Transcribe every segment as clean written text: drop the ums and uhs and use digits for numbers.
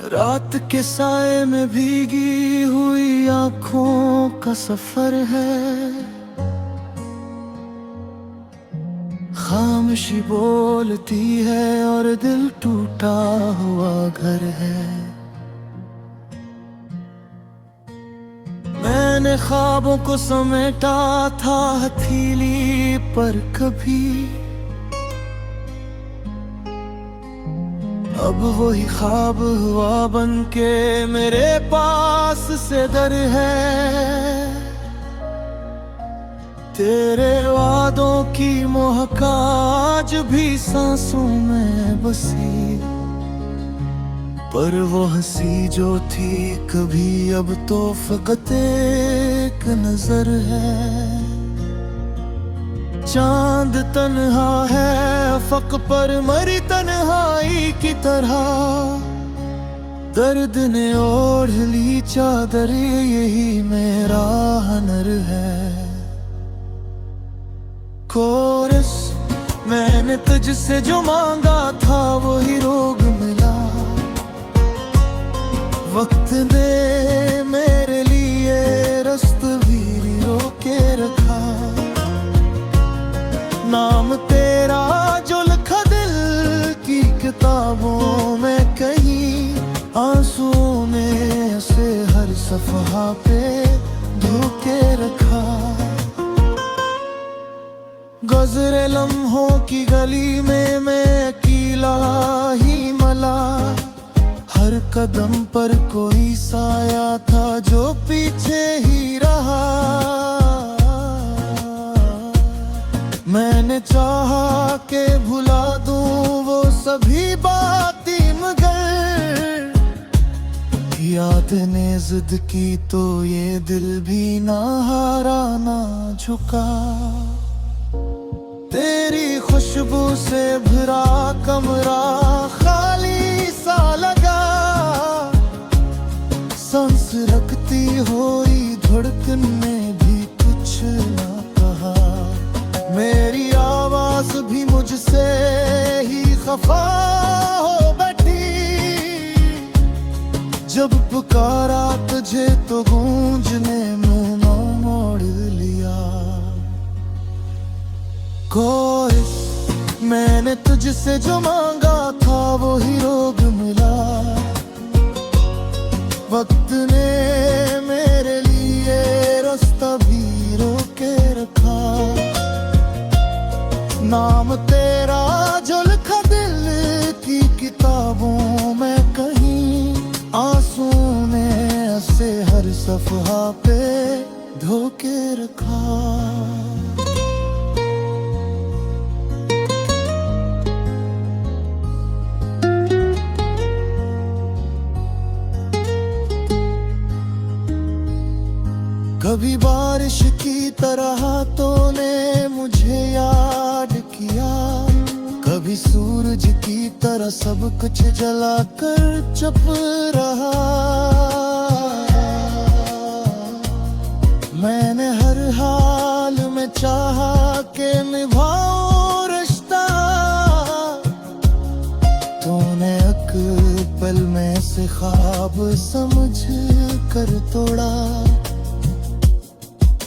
रात के साए में भीगी हुई आंखों का सफर है। खामोशी बोलती है और दिल टूटा हुआ घर है। मैंने ख्वाबों को समेटा था हथेली पर कभी, अब वही ख्वाब हुआ बन के मेरे पास से दर है। तेरे वादों की महक आज भी सांसों में बसी, पर वो हंसी जो थी कभी अब तो फकत एक नजर है। चांद तन्हा है अफक पर मरी तन्हाई की तरह, दर्द ने ओढ़ ली चादर यही मेरा हनर है। कोरस मैंने तुझसे जो मांगा था वही रोग मिला, वक्त ने मेरे लिए रस्तवीरी रोके रखा। नाम तेरा जो लिखा दिल की किताबों में कहीं, आंसुओं ने उसे हर सफ़हा पे धोके रखा। गुज़रे लम्हों की गली में मैं अकेला ही मला, हर कदम पर कोई साया था जो पीछे ही रहा। मैंने चाहा के भुला दूं वो सभी बातें, मगर याद ने जिद की तो ये दिल भी ना हारा ना झुका। तेरी खुशबू से भरा कमरा खाली सा लगा, सांस रखती हुई धड़कन में भी कुछ ना कहा। मेरी आवाज भी मुझसे ही खफा हो बैठी, जब पुकारा तुझे तो गूंजने मुंह मोड़ लिया। कोई मैंने तुझसे जो मांगा था वही रोग मिला, वक्त ने मेरे लिए रास्ता भी रोके रखा। नाम तेरा जो लिखा दिल की किताबों में कहीं, आंसू ने उसे हर सफ़हा पे धोके रखा। कभी बारिश की तरह तूने मुझे याद किया, कभी सूरज की तरह सब कुछ जलाकर चुप रहा। मैंने हर हाल में चाहा के निभाऊं रिश्ता, तूने एक पल में से ख्वाब समझ कर तोड़ा।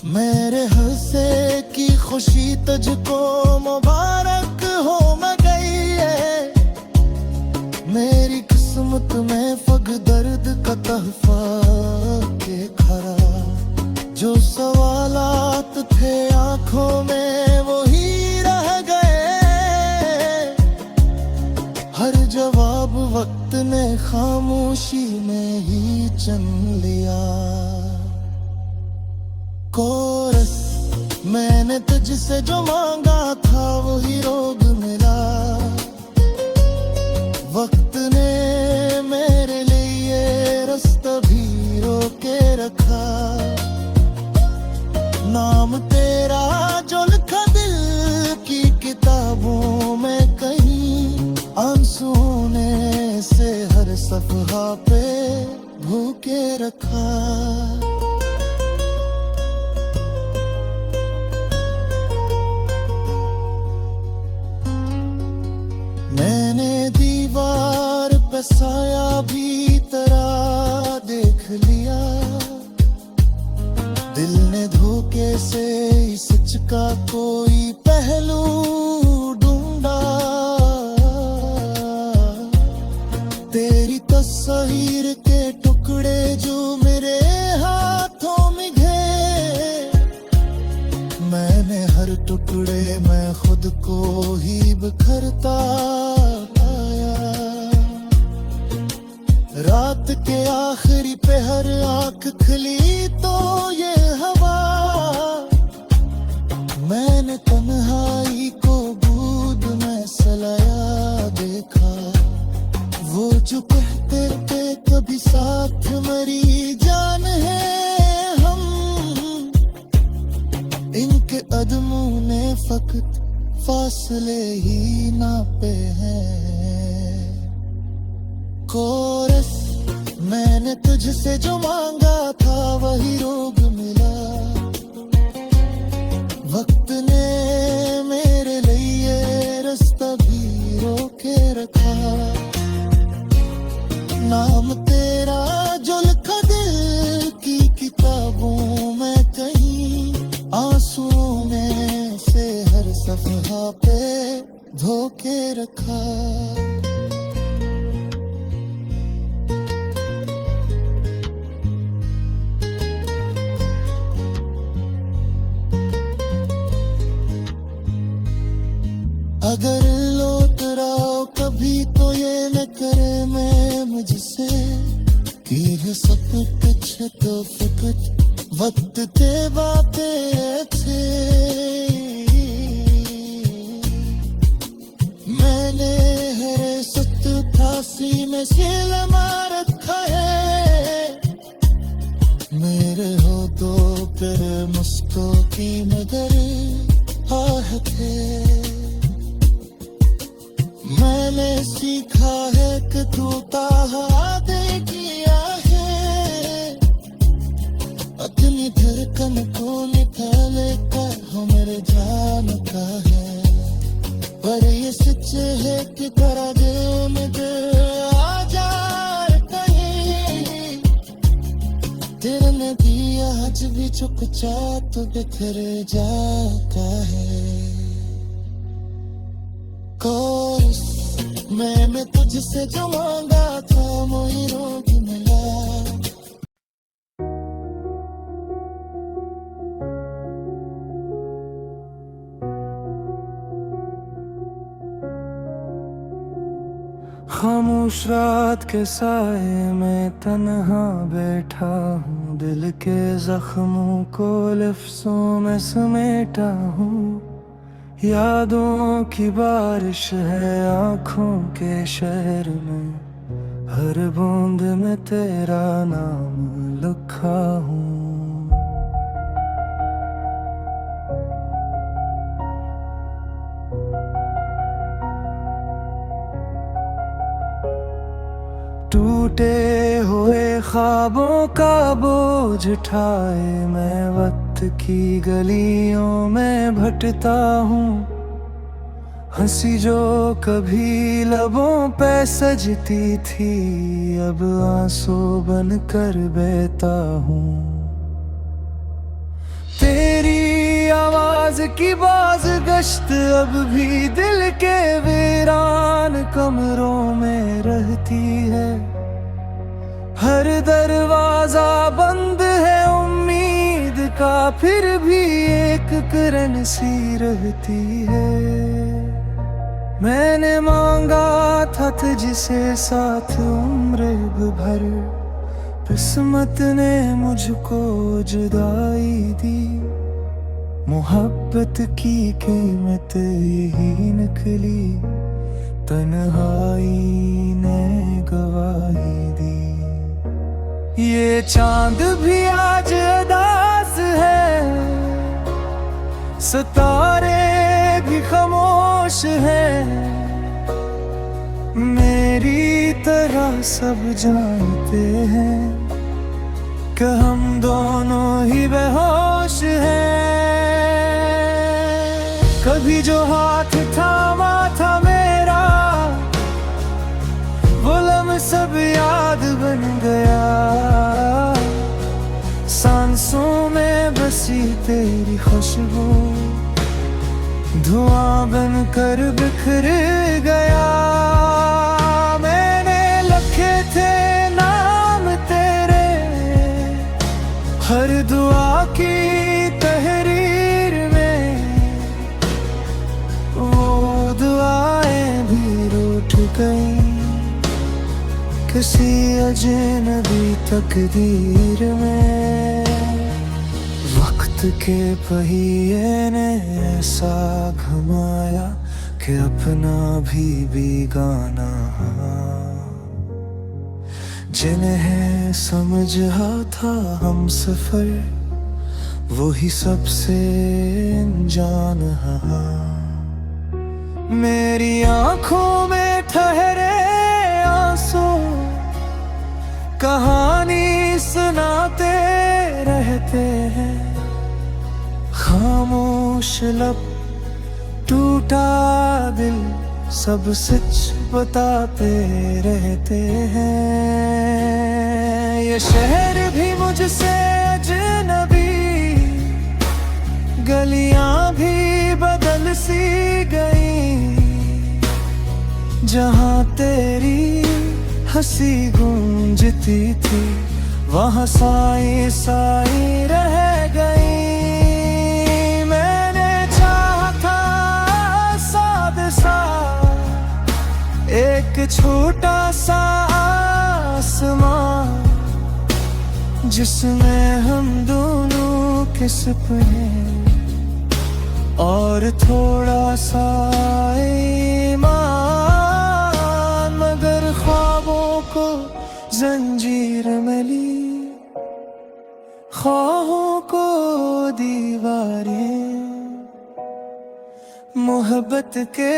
मेरे हंसे की खुशी तुझको मुबारक हो मैं गई है। मेरी किस्मत में फग दर्द का तहफा के खरा, जो सवालात थे आंखों में वो ही रह गए। हर जवाब वक्त ने खामोशी में ही चन लिया। कोरस मैंने तुझसे जो मांगा था वही रोग मिला, वक्त ने मेरे लिए रास्ता भी रोके रखा। नाम तेरा जो लिखा दिल की किताबों में कहीं, आंसू ने से हर सफ़हा पे धोके रखा। साया भी लिया। दिल ने धोखे से सच का कोई पहलू ढूंढा। तेरी तस्वीर के टुकड़े जो मेरे हाथों में घे, मैंने हर टुकड़े में खुद को ही बिखरता पाया। रात के आखिरी पहर आंख खुली तो ये हवा, मैंने तन्हाई को बूंद में सलाया देखा। वो जो कहते थे कभी साथ मरी जान है हम, इनके अदमों ने फकत फासले ही नापे हैं। कोरस, मैंने तुझसे जो मांगा था वही रोग मिला। वक्त ने मेरे लिए रास्ता भी रोके रखा। नाम तेरा जो लिखा दिल की किताबों में, कहीं आंसुओं में से हर सफहा पे धोके रखा। अगर लौट रहा कभी तो ये न करे मैं मुझसे कि ये सब कुछ तो फकत वक्त ते बातें थे। मैंने हर सत फांसी में सिल मार रखा है। मेरे हो तो फिर मुस्को की मगर आहत है। मैंने सीखा है कि तू ताहादे किया है। अपनी धड़कन को निकाल कर हो मेरे जान का है। पर ये सच है कि तेरा दिल में दिल आ जाए कहीं। दिल ने दिया आज भी चुपचाप तो बिखर जाता है। कोर्स, मैंने तुझसे जो मांगा था वही रोग मिला। खामोश रात के साए में तन्हा बैठा हूँ। दिल के जख्मों को लफ्जों में समेटा हूँ। यादों की बारिश है आँखों के शहर में। हर बूंद में तेरा नाम लिखा हूँ। टूटे हुए ख्वाबों का बोझ उठाए मैं वक्त की गलियों में भटता हूँ। हंसी जो कभी लबों पे सजती थी अब आंसू बन कर बहता हूँ। तेरी आवाज की बाज गश्त अब भी दिल के वीरान कमरों में रहती है। हर दरवाजा बंद है उम्मीद का, फिर भी एक किरण सी रहती है। मैंने मांगा था तुझसे साथ उम्र भर, किस्मत ने मुझको जुदाई दी। मोहब्बत की कीमत यही निकली, तन्हाई ने गवाही दी। ये चांद भी आज उदास है, सितारे भी खामोश हैं। मेरी तरह सब जानते हैं कि हम दोनों ही बेहोश हैं। कभी जो हाथ थामा था मेरा, वो लम्हा सब याद बन गया। तेरी खुशबू धुआं बनकर बिखर गया। मैंने लिखे थे नाम तेरे हर दुआ की तहरीर में, वो दुआएं भी रूठ गई किसी अजनबी तकदीर में। वक्त के पहिए ने ऐसा घुमाया कि अपना भी बेगाना जिन्हें समझा था हम सफर वही सबसे अनजान। मेरी आंखों में ठहरे आंसू कहानी सुनाते रहते हैं, खामोश लब टूटा दिल सब सच बताते रहते हैं। ये शहर भी मुझसे अजनबी, गलियां भी बदल सी गई, जहां तेरी हंसी गूंजती थी वहां साई साई रह गई। मैंने चाहा था साद सा एक छोटा सा आसमां, जिसमें हम दोनों के सपने और थोड़ा सा ईमान, मगर ख्वाबों को जंजीर मिली, ख्वाहों को दीवारें मोहब्बत के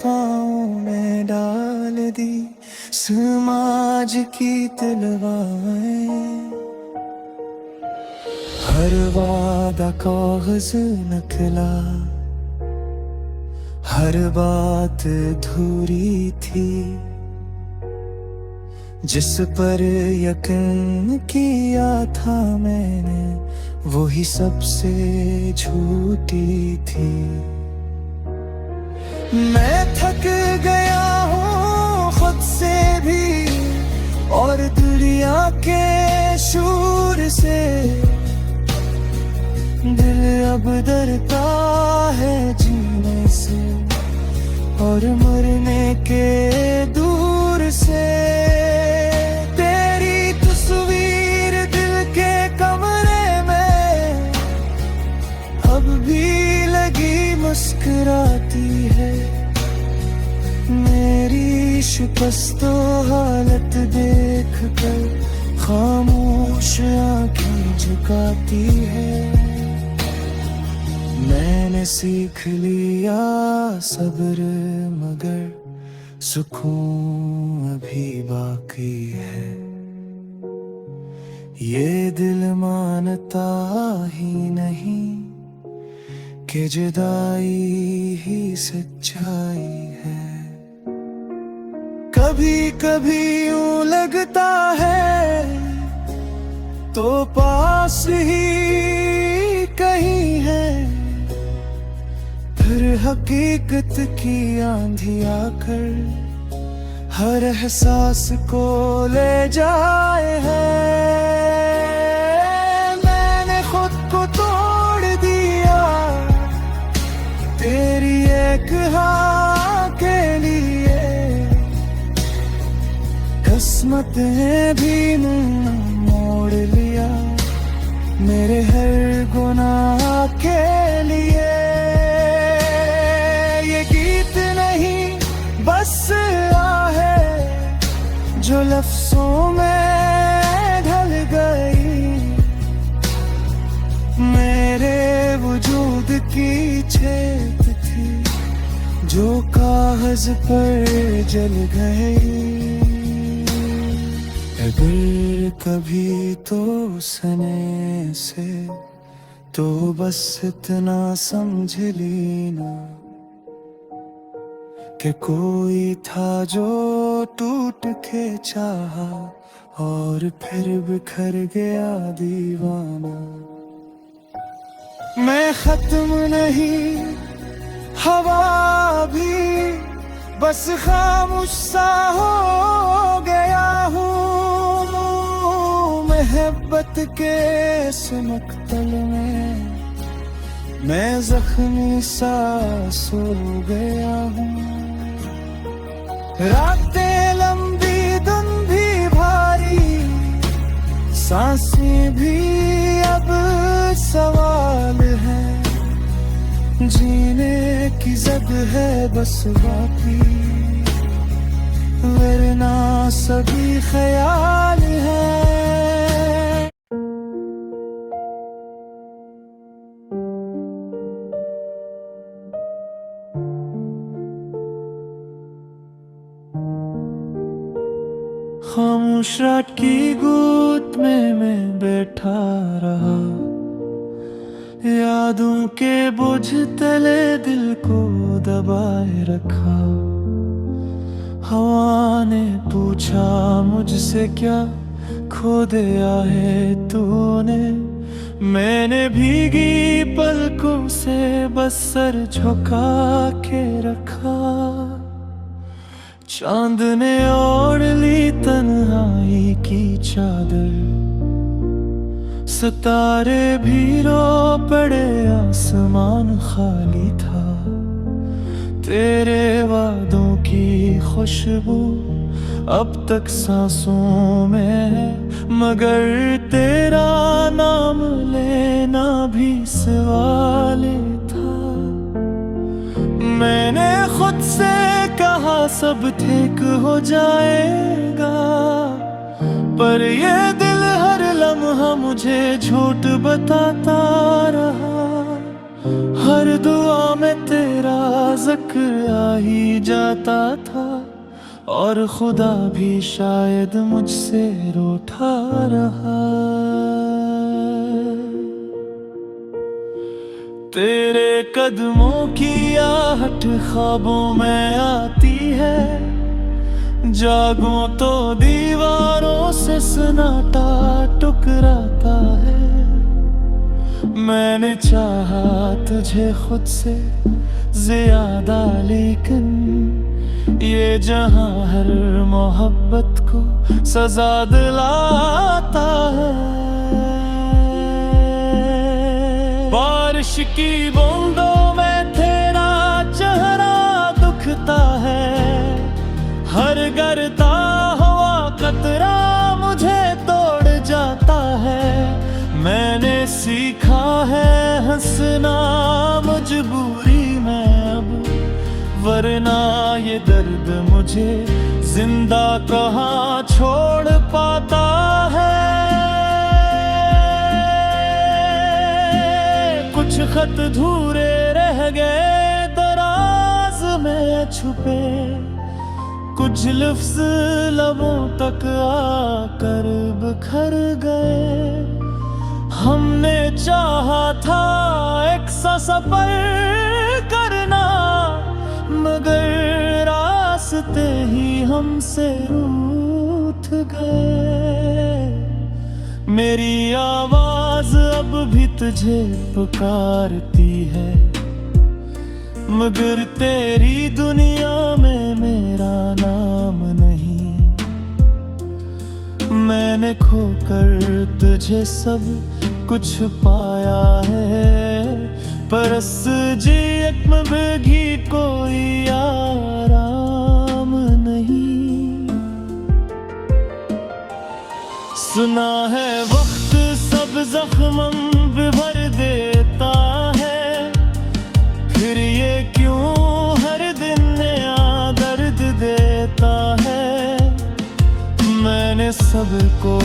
पाँव में डाल दी समाज की तलवारें। हर वादा कागज नकला, हर बात अधूरी थी, जिस पर यकीन किया था मैंने वही सबसे झूठी थी। मैं थक गया हूँ खुद से भी और दुनिया के शूर से, दिल अब डरता है जीने से और मरने के दूर से। तेरी तस्वीर दिल के कमरे में अब भी लगी मुस्कुराती है, मेरी शिकस्तो हालत देख कर खामोश आंखें झुकाती है। मैंने सीख लिया सब्र मगर सुकून अभी बाकी है, ये दिल मानता ही नहीं कि जुदाई ही सच्चाई है। कभी कभी यूं लगता है तो पास ही कहीं है, फिर हकीकत की आंधी आकर हर एहसास को ले जाए है। मैंने खुद को तोड़ दिया तेरी एक हाँ के लिए, किस्मत ने भी मोड़ लिया मेरे हर गुनाह के लिए। ये गीत नहीं बस आहे जो लफ्जों में ढल गई, मेरे वजूद की छेद थी जो कागज पर जल गई। अगर कभी तो सने से तो बस इतना समझ लेना कि कोई था जो टूट के चाहा और फिर बिखर गया दीवाना। मैं खत्म नहीं, हवा भी बस खामोश सा हो गया हूँ। मोहब्बत के सुमकतल में मैं जख्मी सा सो गया हूँ। रातें लंबी दिन भी भारी, सांसें भी अब सवाल है। जीने की जद है बस बाकी, वरना सभी ख्याल है। खामोश रात की गोद में मैं बैठा रहा, यादों के बोझ तले दिल को दबाए रखा। हवा ने पूछा मुझसे क्या खो दिया है तूने, मैंने भीगी पलकों से बस सर झुका के रखा। चांद ने ओढ़ ली तन्हाई की चादर, सितारे भी रो पड़े, आसमान खाली था। तेरे वादों की खुशबू अब तक सांसों में है, मगर तेरा नाम लेना भी सवाल था। मैंने खुद से कहा सब ठीक हो जाएगा, पर ये दिल हर लम्हा मुझे झूठ बताता रहा। हर दुआ में तेरा जिक्र आ ही जाता था, और खुदा भी शायद मुझसे रूठा रहा। तेरे कदमों की आहट ख्वाबों में आती है, जागूं तो दीवारों से सन्नाटा टकराता है। मैंने चाहा तुझे खुद से ज्यादा, लेकिन ये जहां हर मोहब्बत को सजा दिलाता है। बारिश की बूंदों में तेरा चेहरा दुखता है, हर गिरता हुआ कतरा मुझे तोड़ जाता है। मैंने सीखा है हंसना मजबूरी में अब, वरना ये दर्द मुझे जिंदा कहाँ छोड़ पाता है। कुछ खत धूरे रह गए दराज में छुपे, कुछ लफ्ज लबों तक आकर बिखर गए। हमने चाहा था एक सा सफर करना, मगर रास्ते ही हमसे रूठ गए। मेरी आवाज अब भी तुझे पुकारती है, मगर तेरी दुनिया में मेरा नाम नहीं। मैंने खोकर तुझे सब कुछ पाया है, पर जियत में भी कोई आराम नहीं। सुना है वक्त सब जख्म भी भर देता है, फिर ये क्यों हर दिन नया दर्द देता है। मैंने सबको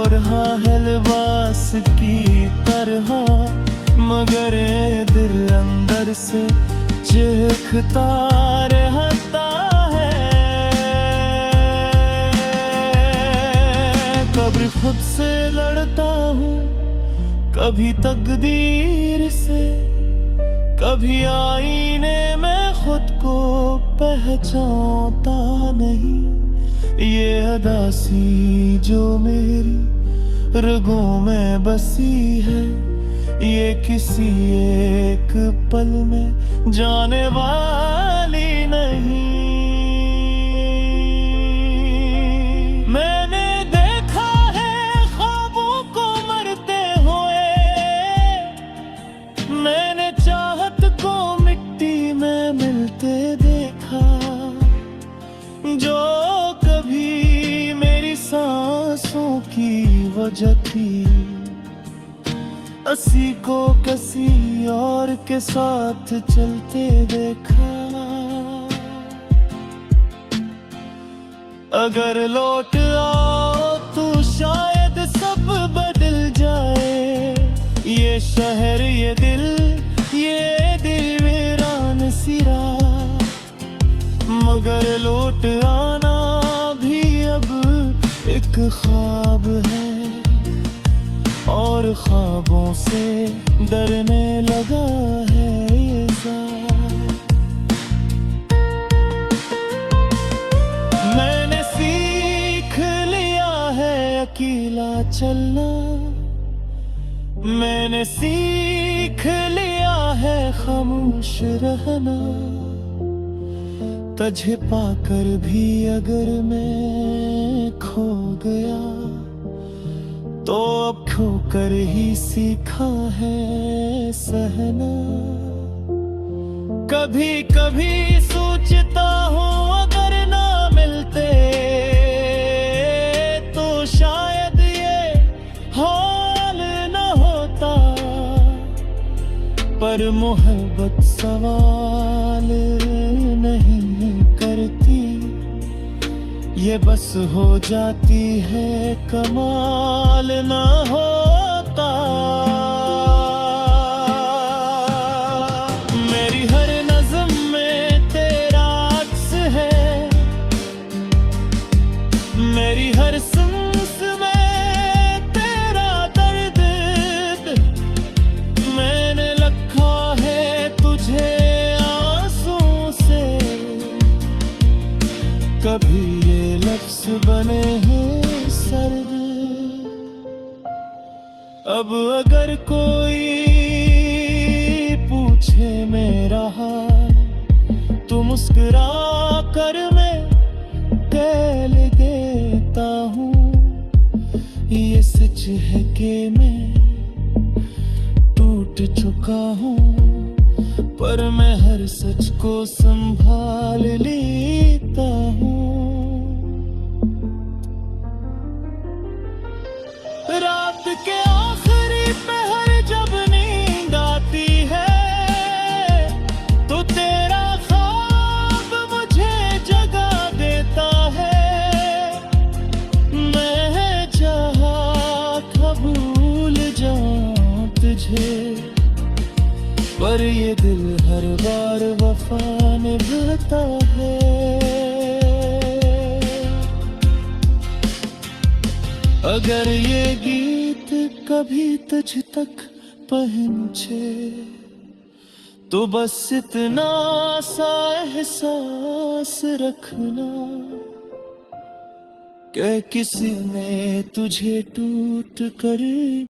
रहा है लिबास की तरह, मगर ये दिल अंदर से चीखता रहता है। कभी खुद से लड़ता हूँ, कभी तकदीर से, कभी आईने में खुद को पहचानता नहीं। ये अदासी जो मेरी रगों में बसी है, ये किसी एक पल में जाने वाली नहीं। मैंने देखा है ख्वाबों को मरते हुए, मैंने चाहत को मिट्टी में मिलते देखा। जो कभी मेरी सांसों की वजह थी, असी को किसी और के साथ चलते देखा। अगर लौट आओ तो शायद सब बदल जाए। ये शहर, ये दिल वीरान सी रात, मगर लौट आना भी अब एक ख्वाब है, और ख्वाबों से डरने लगा है ये ज़ात। मैंने सीख लिया है अकेला चलना, मैंने सीख लिया है खामोश रहना। तुझे पाकर भी अगर मैं खो गया, तो अब खोकर ही सीखा है सहना। कभी कभी सोचता हूँ अगर ना मिलते तो शायद ये हाल न होता। पर मोहब्बत सवाल नहीं करती, ये बस हो जाती है, कमाल ना होता। मेरी हर नज़्म में तेरा अक्स है, मेरी हर सांस में तेरा दर्द। मैंने लिखा है तुझे आंसू से, कभी ये लफ्ज़ बने हैं सर्द। अब अगर कोई पूछे मेरा हाल, तो मुस्कुरा कर मैं कह देता हूँ, ये सच है कि मैं टूट चुका हूँ। पर मैं हर सच को संभाल लेता हूँ। रात के आखिरी पहर जब नींद आती है, तो तेरा ख्वाब मुझे जगा देता है। मैं चाहा था भूल जाऊं तुझे, पर ये दिल हर बार वफा निभाता है। अगर ये गीत कभी तुझ तक पहुँचे, तो बस इतना सा एहसास रखना कि किसी ने तुझे टूट कर